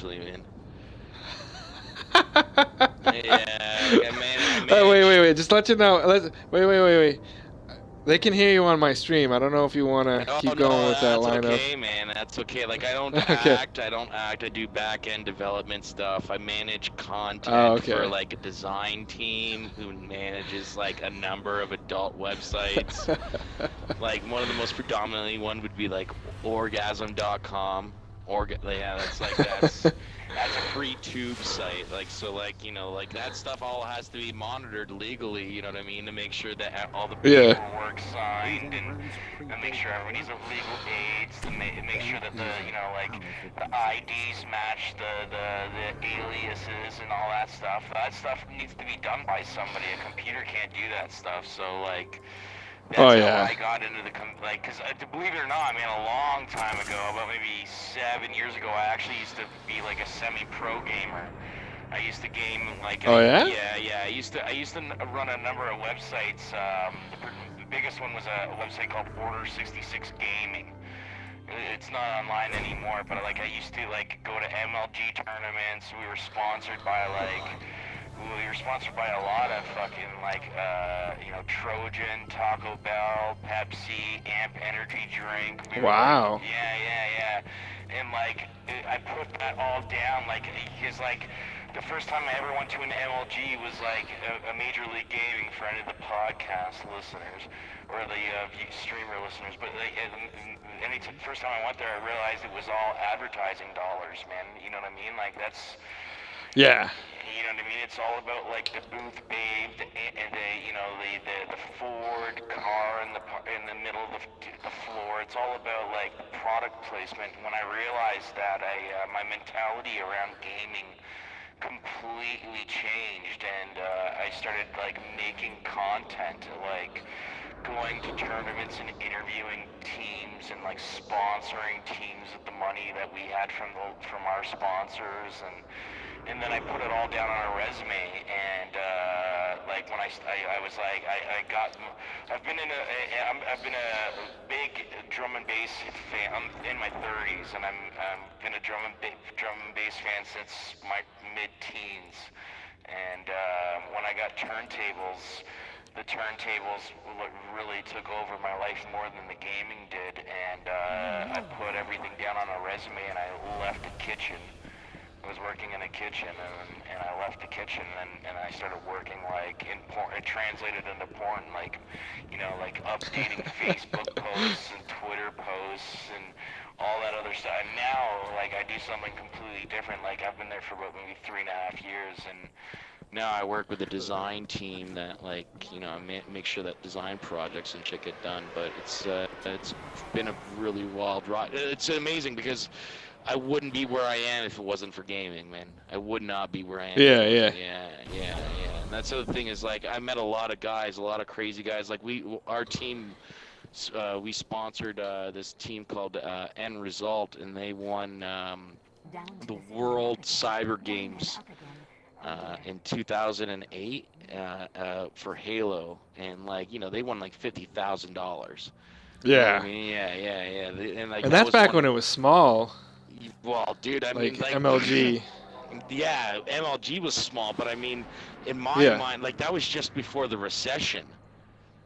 actually, man. Yeah, like I Oh, manage. wait. Just let you know. Wait. They can hear you on my stream. I don't know if you want to Oh keep no, going with that that's line of. okay, man. That's okay. Like I don't Okay. act. I don't act. I do back end development stuff. I manage Oh, content for okay. like a design team who manages like a number of adult websites. Like one of the most predominantly one would be like orgasm.com. Yeah, that's a free tube site. Like so, like like that stuff all has to be monitored legally. You know what I mean? To make sure that all the Yeah. paperwork's signed and make sure everybody's of legal age. To make sure that the like the IDs match the aliases and all that stuff. That stuff needs to be done by somebody. A computer can't do that stuff. So like. Oh That's how yeah. I got into the because believe it or not, man, a long time ago, about maybe 7 years ago, I actually used to be like a semi-pro gamer. I used to game like Oh yeah. yeah. I used to run a number of websites. The biggest one was a website called Order 66 Gaming. It's not online anymore, but like I used to like go to MLG tournaments. We were sponsored by a lot of fucking like Trojan, Taco Bell, Pepsi, Amp Energy Drink. Wow. Yeah. And like I put that all down like because like the first time I ever went to an MLG was like a Major League Gaming for any of the podcast listeners or the streamer listeners. But like, first time I went there, I realized it was all advertising dollars, man. You know what I mean? Like that's. Yeah. You know what I mean? It's all about like the booth babe and the Ford car in the middle of the floor. It's all about like product placement. When I realized that, my mentality around gaming completely changed, and I started like making content, like going to tournaments and interviewing teams and like sponsoring teams with the money that we had from our sponsors and then I put it all down on a resume, and like when I was like I've been a big drum and bass fan. I'm in my 30s, and I'm been a drum and bass fan since my mid-teens. And when I got turntables, the turntables really took over my life more than the gaming did, and I put everything down on a resume, and I left the kitchen. I was working in a kitchen, and I left the kitchen, and I started working like in porn. It translated into porn, like like updating Facebook posts and Twitter posts and all that other stuff. And now, like I do something completely different. Like I've been there for about maybe 3.5 years, and now I work with a design team that like make sure that design projects and shit get done. But it's been a really wild ride. It's amazing because I wouldn't be where I am if it wasn't for gaming, man. I would not be where I am. Yeah. And that's the other thing is like I met a lot of guys, a lot of crazy guys. Like our team, we sponsored this team called End Result, and they won the World Cyber Games in 2008 for Halo, and like they won like $50,000. Yeah. I mean, yeah. And like And that's back when it was small. Well, dude, I mean, like MLG. Yeah, MLG was small, but I mean, in my mind, like that was just before the recession.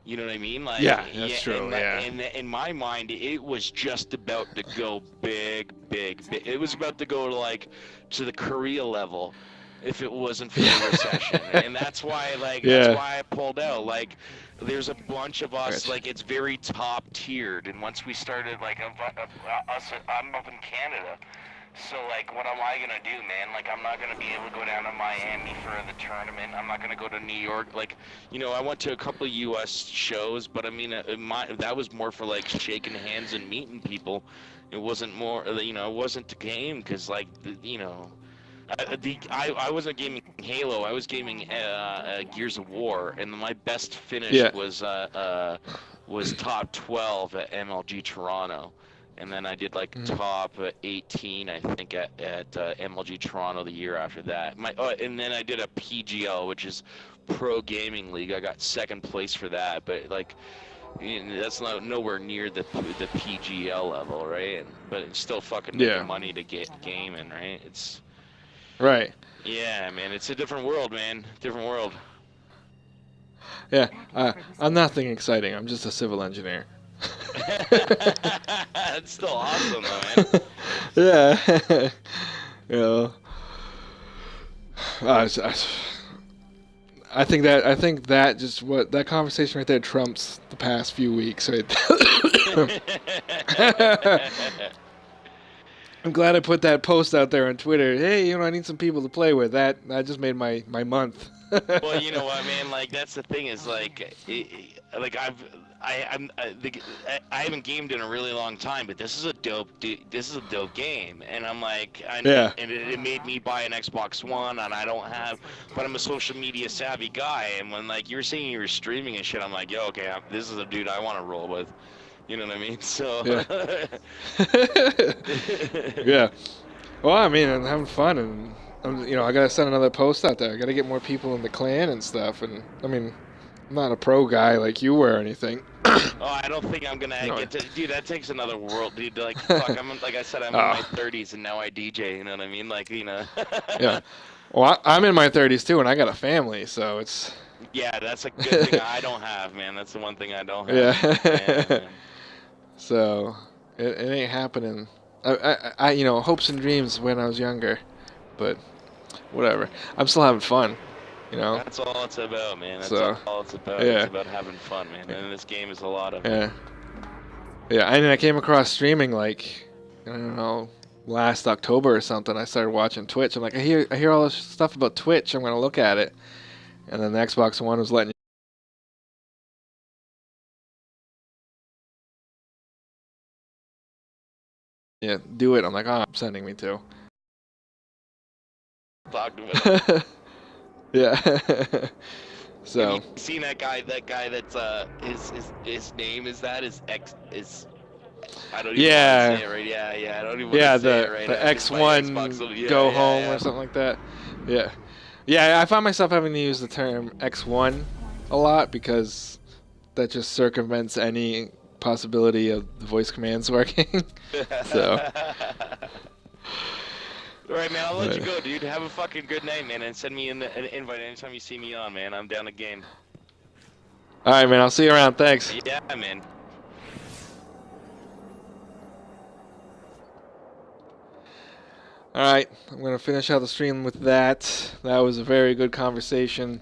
You know what I mean? Like, yeah, that's true. And in my mind, it was just about to go big. It was about to go to the Korea level, if it wasn't for the recession. And that's why, that's why I pulled out. Like, there's a bunch of us, like, it's very top tiered. And once we started, like, I'm up in Canada. So, like, what am I gonna do, man? Like, I'm not gonna be able to go down to Miami for the tournament. I'm not gonna go to New York. Like, I went to a couple of U.S. shows, but I mean, that was more for, like, shaking hands and meeting people. It wasn't more, it wasn't the game, because, like, I wasn't gaming Halo. I was gaming Gears of War, and my best finish was top 12 at MLG Toronto, and then I did like top 18, I think, at MLG Toronto the year after that. And then I did a PGL, which is Pro Gaming League. I got second place for that, but like that's not nowhere near the PGL level, right? But it's still fucking Yeah. making money to get gaming, right? It's Right. yeah, man. It's a different world, man. Different world. Yeah. I'm nothing exciting. I'm just a civil engineer. It's still awesome, though, man. Yeah. You know. I think that just what that conversation right there trumps the past few weeks. Right. I'm glad I put that post out there on Twitter. Hey, I need some people to play with. That just made my month. Well, you know what, man? Like that's the thing is like, like I haven't gamed in a really long time, but this is a dope game, and I'm like, Yeah. And it made me buy an Xbox One, and I don't have, but I'm a social media savvy guy, and when like you were saying you were streaming and shit, I'm like, yo, okay, this is a dude I want to roll with. You know what I mean? So. Yeah. Yeah. Well, I mean, I'm having fun, and I gotta send another post out there. I gotta get more people in the clan and stuff. And I mean, I'm not a pro guy like you were or anything. Oh, I don't think I'm gonna get to. Dude, that takes another world, dude. Like, fuck, like I said, I'm in my 30s and now I DJ. You know what I mean? Like, Yeah. Well, I'm in my 30s too, and I got a family, so it's. Yeah, that's a good thing I don't have, man. That's the one thing I don't have. Yeah. So, it ain't happening. I hopes and dreams when I was younger, but whatever. I'm still having fun, That's all it's about, man. That's all it's about. Yeah. It's about having fun, man. And this game is a lot of it. Yeah, and I came across streaming like, I don't know, last October or something. I started watching Twitch. I'm like, I hear all this stuff about Twitch. I'm gonna look at it, and then the Xbox One was letting. Yeah, do it. I'm like, oh, sending me to. Talk to it. Yeah. So. Have you seen that guy? That guy that's his name is I don't even want to say it right. Yeah. I don't even want to say it right. The X1 go home or something like that. Yeah. Yeah, I find myself having to use the term X1 a lot because that just circumvents any possibility of the voice commands working. So. All right, man. I'll let you go, dude. Have a fucking good night, man, and send me an invite anytime you see me on, man. I'm down to game. All right, man. I'll see you around. Thanks. Yeah, man. All right, I'm going to finish out the stream with that. That was a very good conversation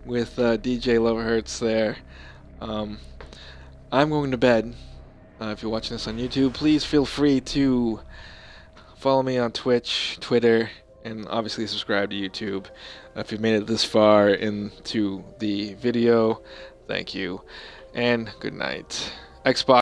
with DJ Loverhertz there. I'm going to bed. If you're watching this on YouTube, please feel free to follow me on Twitch, Twitter, and obviously subscribe to YouTube. If you've made it this far into the video, thank you, and good night. Xbox.